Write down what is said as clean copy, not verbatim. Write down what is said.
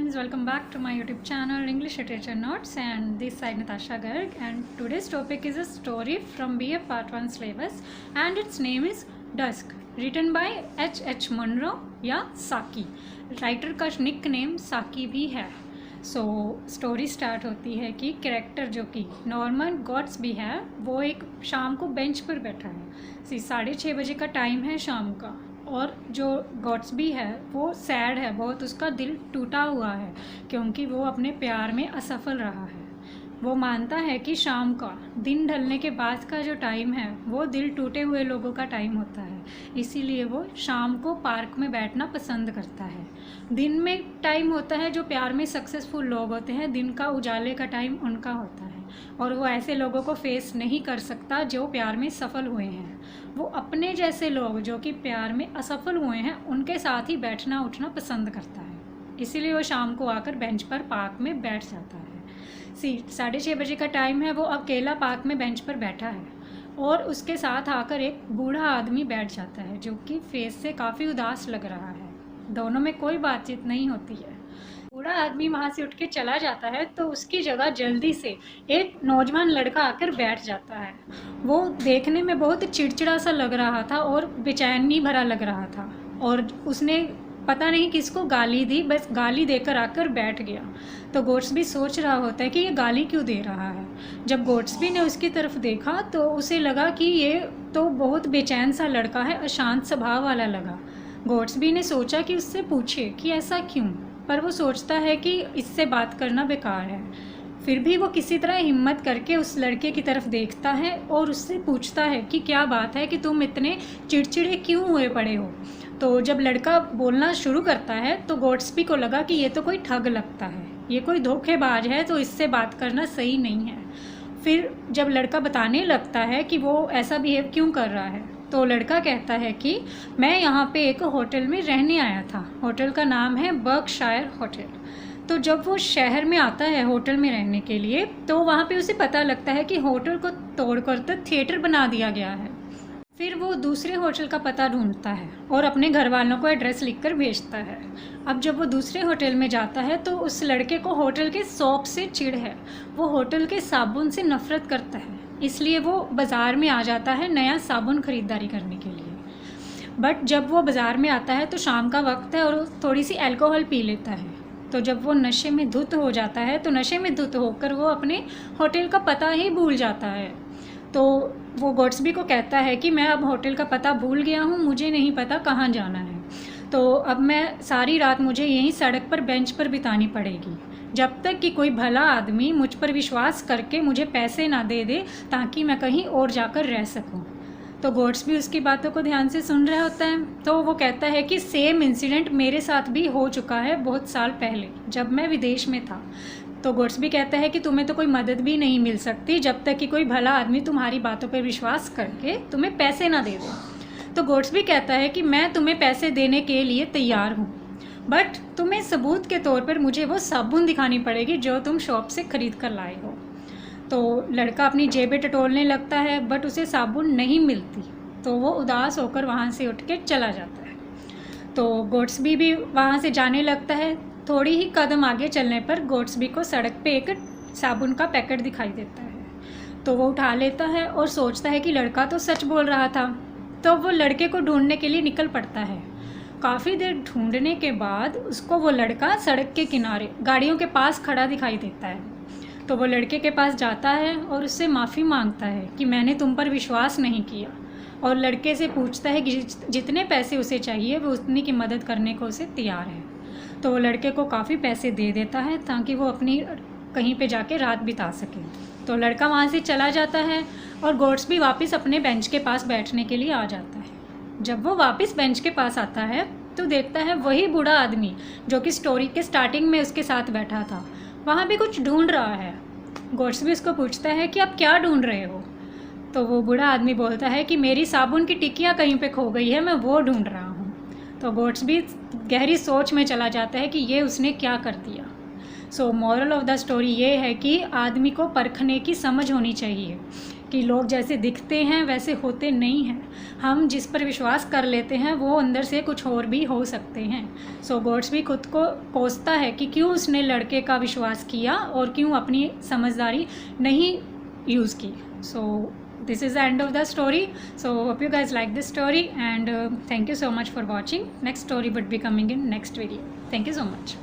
friends, welcome back to my YouTube channel English Literature Notes, and this side Natasha Garg, and today's topic is a story from BA Part 1 syllabus and its name is Dusk, written by H. Munro या साकी. Writer का nick name साकी भी है. So story start होती है कि character जो कि नॉर्मन गॉट्सबी है वो एक शाम को बेंच पर बैठा है. 6:30 बजे का टाइम है शाम का, और जो गॉट्सबी है वो सैड है बहुत, उसका दिल टूटा हुआ है क्योंकि वो अपने प्यार में असफल रहा है. वो मानता है कि शाम का दिन ढलने के बाद का जो टाइम है वो दिल टूटे हुए लोगों का टाइम होता है, इसीलिए वो शाम को पार्क में बैठना पसंद करता है. दिन में टाइम होता है जो प्यार में सक्सेसफुल लोग होते हैं, दिन का उजाले का टाइम उनका होता है, और वो ऐसे लोगों को फेस नहीं कर सकता जो प्यार में सफल हुए हैं. वो अपने जैसे लोग जो कि प्यार में असफल हुए हैं उनके साथ ही बैठना उठना पसंद करता है, इसीलिए वो शाम को आकर बेंच पर पार्क में बैठ जाता है. 6:30 बजे का टाइम है, वो अकेला पार्क में बेंच पर बैठा है और उसके साथ आकर एक बूढ़ा आदमी बैठ जाता है जो कि फेस से काफ़ी उदास लग रहा है. दोनों में कोई बातचीत नहीं होती है. बूढ़ा आदमी वहाँ से उठ के चला जाता है तो उसकी जगह जल्दी से एक नौजवान लड़का आकर बैठ जाता है. वो देखने में बहुत चिड़चिड़ा सा लग रहा था और बेचैनी भरा लग रहा था, और उसने पता नहीं किसको गाली दी, बस गाली देकर आकर बैठ गया. तो गॉट्सबी सोच रहा होता है कि ये गाली क्यों दे रहा है. जब गॉट्सबी ने उसकी तरफ देखा तो उसे लगा कि ये तो बहुत बेचैन सा लड़का है, अशांत स्वभाव वाला लगा. गॉट्सबी ने सोचा कि उससे पूछे कि ऐसा क्यों, पर वो सोचता है कि इससे बात करना बेकार है. फिर भी वो किसी तरह हिम्मत करके उस लड़के की तरफ देखता है और उससे पूछता है कि क्या बात है कि तुम इतने चिड़चिड़े क्यों हुए पड़े हो. तो जब लड़का बोलना शुरू करता है तो गॉट्सबी को लगा कि ये तो कोई ठग लगता है, ये कोई धोखेबाज है, तो इससे बात करना सही नहीं है. फिर जब लड़का बताने लगता है कि वो ऐसा बिहेव क्यों कर रहा है तो लड़का कहता है कि मैं यहाँ पे एक होटल में रहने आया था. होटल का नाम है बर्कशायर होटल. तो जब वो शहर में आता है होटल में रहने के लिए तो वहाँ पे उसे पता लगता है कि होटल को तोड़कर तो थिएटर बना दिया गया है. फिर वो दूसरे होटल का पता ढूंढता है और अपने घर वालों को एड्रेस लिखकर भेजता है. अब जब वो दूसरे होटल में जाता है तो उस लड़के को होटल के शॉप से चिढ़ है. वो होटल के साबुन से नफ़रत करता है, इसलिए वो बाज़ार में आ जाता है नया साबुन ख़रीदारी करने के लिए. बट जब वो बाज़ार में आता है तो शाम का वक्त है और थोड़ी सी अल्कोहल पी लेता है. तो जब वो नशे में धुत हो जाता है तो नशे में धुत होकर वो अपने होटल का पता ही भूल जाता है. तो वो गॉट्सबी को कहता है कि मैं अब होटल का पता भूल गया हूँ, मुझे नहीं पता कहाँ जाना है, तो अब मैं सारी रात मुझे यहीं सड़क पर बेंच पर बितानी पड़ेगी जब तक कि कोई भला आदमी मुझ पर विश्वास करके मुझे पैसे ना दे दे ताकि मैं कहीं और जाकर रह सकूं. तो गॉट्सबी उसकी बातों को ध्यान से सुन रहा होता है. तो वो कहता है कि सेम इंसिडेंट मेरे साथ भी हो चुका है बहुत साल पहले जब मैं विदेश में था. तो गॉट्सबी कहता है कि तुम्हें तो कोई मदद भी नहीं मिल सकती जब तक कि कोई भला आदमी तुम्हारी बातों पर विश्वास करके तुम्हें पैसे ना दे दे. तो गॉट्सबी कहता है कि मैं तुम्हें पैसे देने के लिए तैयार हूँ, बट तुम्हें सबूत के तौर पर मुझे वो साबुन दिखानी पड़ेगी जो तुम शॉप से ख़रीद कर लाए हो. तो लड़का अपनी जेबें टटोलने लगता है बट उसे साबुन नहीं मिलती, तो वो उदास होकर वहाँ से उठ के चला जाता है. तो गॉट्सबी भी वहाँ से जाने लगता है. थोड़ी ही कदम आगे चलने पर गॉट्सबी को सड़क पे एक साबुन का पैकेट दिखाई देता है. तो वो उठा लेता है और सोचता है कि लड़का तो सच बोल रहा था. तो वो लड़के को ढूंढने के लिए निकल पड़ता है. काफ़ी देर ढूंढने के बाद उसको वो लड़का सड़क के किनारे गाड़ियों के पास खड़ा दिखाई देता है. तो वो लड़के के पास जाता है और उससे माफ़ी मांगता है कि मैंने तुम पर विश्वास नहीं किया, और लड़के से पूछता है कि जितने पैसे उसे चाहिए वो उतनी की मदद करने को उसे तैयार है. तो वो लड़के को काफ़ी पैसे दे देता है ताकि वो अपनी कहीं पे जाके रात बिता सके. तो लड़का वहाँ से चला जाता है और गॉट्सबी वापस अपने बेंच के पास बैठने के लिए आ जाता है. जब वो वापस बेंच के पास आता है तो देखता है वही बूढ़ा आदमी जो कि स्टोरी के स्टार्टिंग में उसके साथ बैठा था वहाँ भी कुछ ढूंढ रहा है. गॉट्सबी उसको पूछता है कि आप क्या ढूंढ रहे हो. तो वो बूढ़ा आदमी बोलता है कि मेरी साबुन की टिकिया कहीं पे खो गई है, मैं वो ढूंढ रहा हूँ. तो गॉट्सबी गहरी सोच में चला जाता है कि ये उसने क्या कर दिया. So moral of the story ये है कि आदमी को परखने की समझ होनी चाहिए कि लोग जैसे दिखते हैं वैसे होते नहीं हैं। हम जिस पर विश्वास कर लेते हैं वो अंदर से कुछ और भी हो सकते हैं। सो गॉड्स भी खुद को कोसता है कि क्यों उसने लड़के का विश्वास किया और क्यों अपनी समझदारी नहीं यूज़ की। सो this is the end of the story. So hope you guys like this story, and thank you so much for watching. Next story would be coming in next video. Thank you so much.